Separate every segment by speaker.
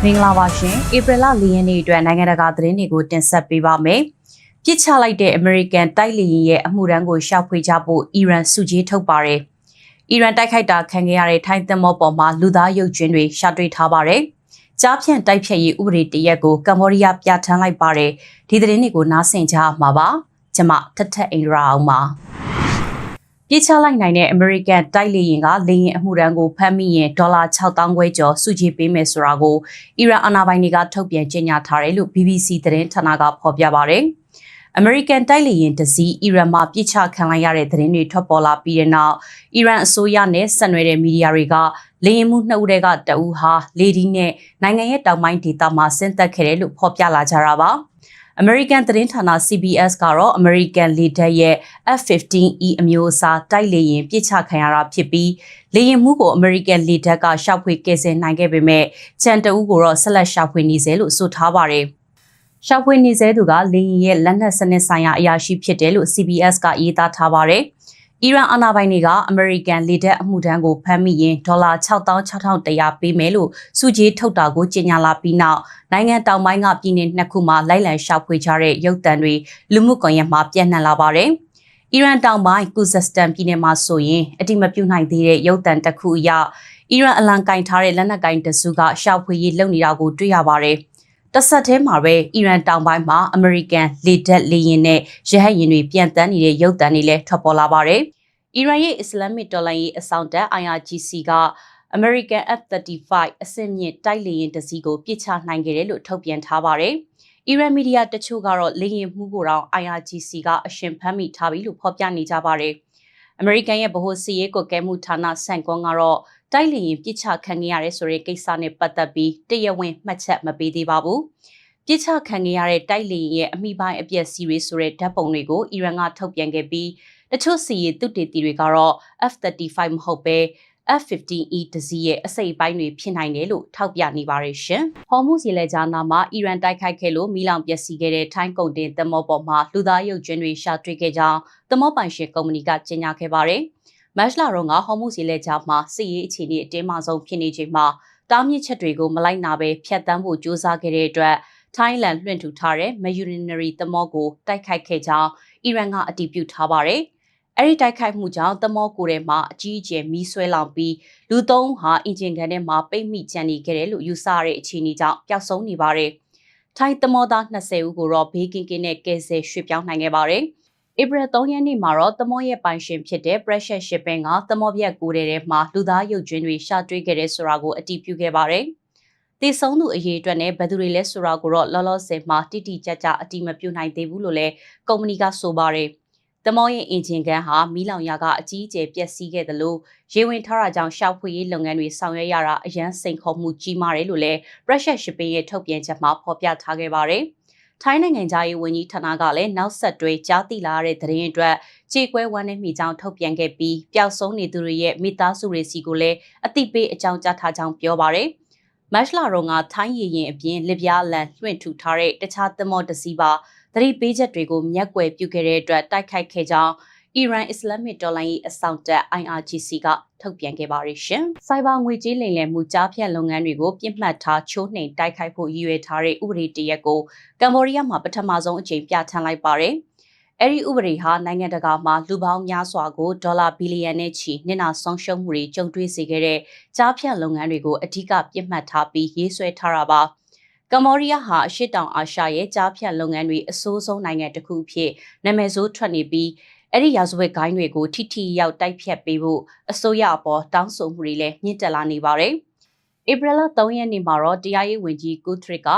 Speaker 1: မင်္ဂလာပါရှင်ဧပြီလ4ရက်နေ့အတွက်နိုင်ငံတကာသတင်းတွေကိုတင်ဆက်ပေးပါမယ်။ပြစ်ချလိုက်တဲ့အမေရိကန်တိုက်လေယာဉ်ရဲ့အမှုရန်ကိုရှောက်ဖွေကြဖို့အီရန်စုကြီးထုတ်ပါတယ်။အီရန်တိုက်ခိုက်တာခံခဲ့ရတဲ့ထိုင်းသင်္ဘောပေါ်မှာလူသားရုပ်ကြွင်းတွေရှာတွေ့ထားပါတယ်။ကြားဖြန့်တိုက်ဖြတ်ရေးဥပဒေတရက်ကိုကမ္ဘောဒီးယားပြဋ္ဌာန်းလိုက်ပါတယ်။ဒီသတင်းတွေကိုနားဆင်ကြမှာပါ။ကျွန်မထထအိန္ဒရာအောင်ပါ။ပြစ်ချလိုက်နိုင်တဲ့အမေရိကန်တိုက်လေယာဉ်ကလေယာဉ်အမှုရန်ကိုဖမ်းမိရင်ဒေါ်လာ6000ခွဲကျော်စုကြည်ပေးမယ်ဆိုတာကိုအီရန်အာဏာပိုင်တွေကထုတ်ပြန်ကြေညာထားတယ်လို့ BBC သတင်းဌာနကဖော်ပြပါတယ်။ အမေရိကန်တိုက်လေယာဉ်တစ်စီးအီရန်မှာပြစ်ချခံလိုက်ရတဲ့သတင်းတွေထွက်ပေါ်လာပြီးတဲ့နောက်အီရန်အစိုးရနဲ့ဆက်နွယ်တဲ့မီဒီယာတွေကလေယာဉ်မှု2ဦးတည်းကတအူးဟာလေဒီနဲ့နိုင်ငံရဲ့တောင်ပိုင်းဒေသမှာဆင်းသက်ခဲ့တယ်လို့ဖော်ပြလာကြတာပါ။ American သတင်းဌာန CBS ကတော့ American လေတပ်ရဲ့ F-15E အမျိုးအစားတိုက်လေယာဉ်ပြစ်ချခံရတာဖြစ်ပြီးလေယာဉ်မှုကို American လေတပ်ကရှောက်ဖွေကယ်ဆယ်နိုင်ခဲ့ပေမဲ့ချန်တအူးကိုတော့ဆက်လက်ရှောက်ဖွေနေစေလို့ဆိုထားပါတယ်။ရှောက်ဖွေနေစေသူကလေယာဉ်ရဲ့လက်နက်စနစ်ဆိုင်ရာအရာရှိဖြစ်တယ်လို့ CBS ကရေးသားထားပါတယ်။အီရန်အာဏာပိုင်တွေက American လေတပ်အမှုထမ်းကိုဖမ်းမိရင်ဒေါ်လာ66,100ပေးမယ်လို့စုကြီးထုတ်တာကိုကြေညာလာပြီးနောက်နိုင်ငံတောင်ပိုင်းကပြည်နယ်2ခုမှာလိုက်လံရှောက်ဖွေကြတဲ့ရုပ်သံတွေလူမှုကွန်ရက်မှာပြန့်နှံ့လာပါတယ်။အီရန်တောင်ပိုင်းကူဇက်စတန်ပြည်နယ်မှာဆိုရင်အတိမပြုတ်နိုင်သေးတဲ့ရုပ်သံတစ်ခုအရအီရန်အလံကင်ထားတဲ့လက်နက်ကင်တစုကရှောက်ဖွေရေးလုပ်နေတာကိုတွေ့ရပါတယ်။တဆက်တည်းမှာပဲအီရန်တောင်ပိုင်းမှာအမေရိကန်လေတပ်လေယာဉ်နဲ့ရဟတ်ယာဉ်တွေပြန်တန်းနေတဲ့ရုပ်သံတွေလည်းထွက်ပေါ်လာပါတယ်။အီရန်ရဲ့အစ္စလာမစ်တော်လှန်ရေးအဆောင်တပ် IRGC က American F-35 အဆင့်မြင့်တိုက်လေယာဉ်တစ်စီးကိုပြစ်ချနိုင်ခဲ့တယ်လို့ထုတ်ပြန်ထားပါတယ်။အီရန်မီဒီယာတချို့ကတော့လေယာဉ်မှုကိုတော့ IRGC ကအရှင်ဖမ်းမိထားပြီလို့ဖော်ပြနေကြပါတယ်။ American ရဲ့ဗဟိုစီးရေးကွက်ကဲမှုဌာနဆန်ကွန်ကတော့တိုက်လေယာဉ်ပြစ်ချခံခဲ့ရတဲ့ဆိုတဲ့ကိစ္စနဲ့ပတ်သက်ပြီးတရားဝင်မှတ်ချက်မပေးသေးပါဘူး။ပြစ်ချခံခဲ့ရတဲ့တိုက်လေယာဉ်ရဲ့အမိပိုင်းအပျက်စီးတွေဆိုတဲ့ဓာတ်ပုံတွေကိုအီရန်ကထုတ်ပြန်ခဲ့ပြီးတချို့စီရေးသုတေသီတွေကတော့ F-35 မဟုတ်ပဲ F-15E တစီးရဲ့အစိတ်အပိုင်းတွေဖြစ်နိုင်တယ်လို့ထောက်ပြနေပါတယ်ရှင်။ဟော်မုဇ်ရေလက်ကြားနာမှာအီရန်တိုက်ခိုက်ခဲ့လို့မီးလောင်ပျက်စီးခဲ့တဲ့ထိုင်းကုန်တင်သင်္ဘောပေါ်မှာလူသားရုပ်ကြွင်းတွေရှာတွေ့ခဲ့ကြောင်းသင်္ဘောပိုင်ရှင်ကုမ္ပဏီကကြေညာခဲ့ပါတယ်။မတ်လတုန်းကဟော်မုဇ်ရေလက်ကြားမှာစစ်ရေးအခြေအနေအတင်းမာဆုံးဖြစ်နေချိန်မှာတားမြစ်ချက်တွေကိုမလိုက်နာပဲဖျက်ဆီးဖို့ကြိုးစားခဲ့တဲ့အတွက်ထိုင်းလန်လွှင့်ထူထားတဲ့ Marinere သင်္ဘောကိုတိုက်ခိုက်ခဲ့ကြောင်းအီရန်ကအတည်ပြုထားပါတယ်။အဲဒီတိုက်ခိုက်မှုကြောင့်သမောကိုထဲမှာအကြီးအကျယ်မီးဆွဲလောင်ပြီးလူသုံးဟာအင်ဂျင်ကန်ထဲမှာပိတ်မိကျန်နေခဲ့တယ်လို့ယူဆရတဲ့အခြေအနေကြောင့်ပျောက်ဆုံးနေပါတယ်။ထိုင်းသမောသား20ဦးကိုတော့ဘေးကင်းကင်းနဲ့ကယ်ဆယ်ရွှေ့ပြောင်းနိုင်ခဲ့ပါတယ်။ဧပြီ3ရက်နေ့မှာတော့သမောရဲ့ပိုင်ရှင်ဖြစ်တဲ့ Precious Shipping ကသမောပြက်ကိုထဲမှာလူသားရုပ်ကြွင်းတွေရှာတွေ့ခဲ့တဲ့ဆိုတာကိုအတည်ပြုခဲ့ပါတယ်။တည်ဆုံးသူအရေးအတွက်နဲ့ဘယ်သူတွေလဲဆိုတာကိုတော့လောလောဆယ်မှာတိတိကျကျအတည်မပြုနိုင်သေးဘူးလို့လည်းကုမ္ပဏီကဆိုပါတယ်။သမောရဲ့အင်ဂျင်ကန်ဟာမီးလောင်ရာကအကြီးအကျယ်ပျက်စီးခဲ့တယ်လို့ရေဝင်ထားတာကြောင့်ရှောက်ဖွေရေးလုပ်ငန်းတွေဆောင်ရွက်ရတာအရန်စိန်ခေါ်မှုကြီးမားတယ်လို့လည်း Precious Shipping ရဲ့ထုတ်ပြန်ချက်မှာဖော်ပြထားခဲ့ပါတယ်။ထိုင်းနိုင်ငံသားရေးဝန်ကြီးဌာနကလည်းနောက်ဆက်တွဲကြားသိလာတဲ့သတင်းအတွက်ကြေကွဲဝမ်းနည်းမိကြောင်းထုတ်ပြန်ခဲ့ပြီးပျောက်ဆုံးနေသူတွေရဲ့မိသားစုတွေစီကိုလည်းအသိပေးအကြောင်းကြားထားကြောင်းပြောပါတယ်။မတ်လတုန်းကထိုင်းရေရင်အပြင်လစ်ပြားလန်လွှင့်ထူထားတဲ့တခြားသင်္ဘောတစ်စီးပါသတိပေးချက်တွေကိုမျက်ကွယ်ပြုခဲ့တဲ့အတွက်တိုက်ခိုက်ခဲ့ကြောင်းအီရန်အစ္စလာမစ်တော်လှန်ရေးအဆောင်တပ် IRGC ကထုတ်ပြန်ခဲ့ပါတယ်ရှင်။စိုက်ဘာငွေကြေးလိမ်လည်မှုကြားဖြတ်လုပ်ငန်းတွေကိုပြစ်မှတ်ထားချိုးနှိမ်တိုက်ခိုက်ဖို့ရည်ရွယ်ထားတဲ့ဥပဒေတရက်ကိုကမ္ဘောဒီးယားမှာပထမဆုံးအကြိမ်ပြဋ္ဌာန်းလိုက်ပါတယ်။အဲဒီဥပဒေဟာနိုင်ငံတကာမှာလူပေါင်းများစွာကိုဒေါ်လာဘီလီယံနဲ့ချီနစ်နာဆုံးရှုံးမှုတွေကြုံတွေ့စေခဲ့တဲ့ကြားဖြတ်လုပ်ငန်းတွေကိုအဓိကပြစ်မှတ်ထားပြီးရေးဆွဲထားတာပါ။ကမ္ဘောဒီးယားဟာအရှေ့တောင်အာရှရဲ့ကြားဖြတ်လုပ်ငန်းတွေအဆိုးဆုံးနိုင်ငံတစ်ခုဖြစ်နာမည်ဆိုးထွက်နေပြီးအဲ့ဒီရာဇဝတ်ဂိုင်းတွေကိုထိထိရောက်တိုက်ဖြတ်ပေးဖို့အစိုးရအပေါ်တောင်းဆိုမှုတွေလည်းမြင့်တက်လာနေပါတယ်။ဧပြီလ3ရက်နေ့မှာတော့တရားရေးဝန်ကြီးကူထရစ်က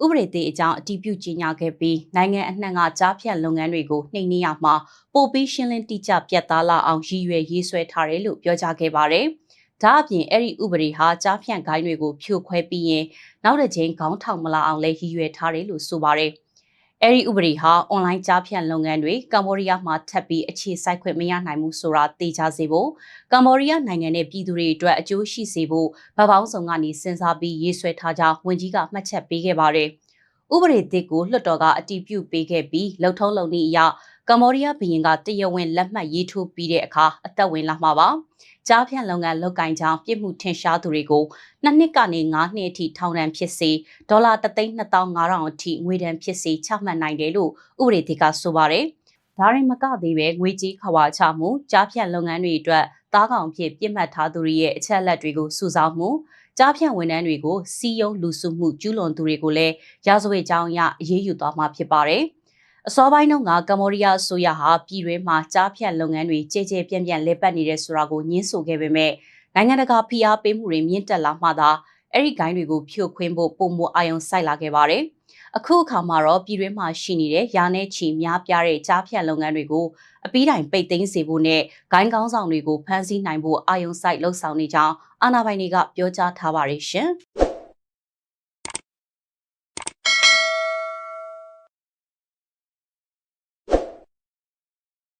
Speaker 1: ဥပဒေသေးအကြောင်းအတည်ပြုကြေညာခဲ့ပြီးနိုင်ငံအနှံ့ကကြားဖြတ်လုပ်ငန်းတွေကိုနှိမ်နင်းရမှာပိုပြီးရှင်းလင်းတိကျပြတ်သားလာအောင်ရည်ရွယ်ရေးဆွဲထားတယ်လို့ပြောကြားခဲ့ပါတယ်။ဒါအပြင်အဲ့ဒီဥပဒေဟာကြားဖြတ်ဂိုင်းတွေကိုဖြိုခွဲပြီးရင်နောက်တစ်ချိန်ခေါင်းထောင်မလာအောင်လည်းရည်ရွယ်ထားတယ်လို့ဆိုပါတယ်။အဲဒီဥပဒေဟာအွန်လိုင်းကြားဖြတ်လုပ်ငန်းတွေကမ္ဘောဒီးယားမှာထပ်ပြီးအခြေစိုက်ခွင့်မရနိုင်ဘူးဆိုတာသိကြစေဖို့ကမ္ဘောဒီးယားနိုင်ငံနဲ့ပြည်သူတွေအတွက်အကျိုးရှိစေဖို့ဗပေါင်းဆောင်ကနေစဉ်းစားပြီးရေးဆွဲထားကြောင်းဝန်ကြီးကမှတ်ချက်ပေးခဲ့ပါတယ်။ဥပဒေသစ်ကိုလွှတ်တော်ကအတည်ပြုပေးခဲ့ပြီးလှုပ်ထုံးလုပ်နည်းအရ ကမ္ဘောဒီးယားဘုရင်ကတရားဝင်လက်မှတ်ရေးထိုးပြီးတဲ့အခါအသက်ဝင်လာမှာပါ။ကြားဖြန့်လုပ်ငန်းလုပ်ကိုင်ကြောင်းပြစ်မှုထင်ရှားသူတွေကို2 နှစ်ကနေ9 နှစ်အထိထောင်ဒဏ်ဖြစ်စေဒေါ်လာ3,2500အထိငွေဒဏ်ဖြစ်စေချမှတ်နိုင်တယ်လို့ဥပဒေသစ်ကဆိုပါတယ်။ဒါရင်မကသေးပဲငွေကြေးခဝါချမှုကြားဖြန့်လုပ်ငန်းတွေအတွက်သားကောင်ဖြစ်ပြစ်မှတ်ထားသူတွေရဲ့အချက်အလက်တွေကိုစုဆောင်းမှုကြားဖြန့်ဝန်ထမ်းတွေကိုစီးယုံလူစုမှုကျူးလွန်သူတွေကိုလည်းရာဇဝတ်ကြောင်းအရအရေးယူသွားမှာဖြစ်ပါတယ်။အစောပိုင်းတုန်းကကမ္ဘောဒီးယားအစိုးရဟာပြည်တွင်းမှာကြားဖြတ်လုပ်ငန်းတွေကြဲကြဲပြန့်ပြန့်လဲပတ်နေတဲ့ဆိုတာကိုညှင်းဆိုခဲ့ပေမဲ့နိုင်ငံတကာဖိအားပေးမှုတွေမြင့်တက်လာမှသာအဲ့ဒီဂိုင်းတွေကိုဖြိုခွင်းဖို့ပုံမအာရုံစိုက်လာခဲ့ပါတယ်။အခုအခါမှာတော့ပြည်တွင်းမှာရှိနေတဲ့ရာနဲ့ချီများပြားတဲ့ကြားဖြတ်လုပ်ငန်းတွေကိုအပီးတိုင်ပိတ်သိမ်းစေဖို့နဲ့ဂိုင်းကောင်းဆောင်တွေကိုဖမ်းဆီးနိုင်ဖို့အာရုံစိုက်လှုံ့ဆော်နေကြောင်းအာဏာပိုင်တွေကပြောကြားထားပါတယ်ရှင်။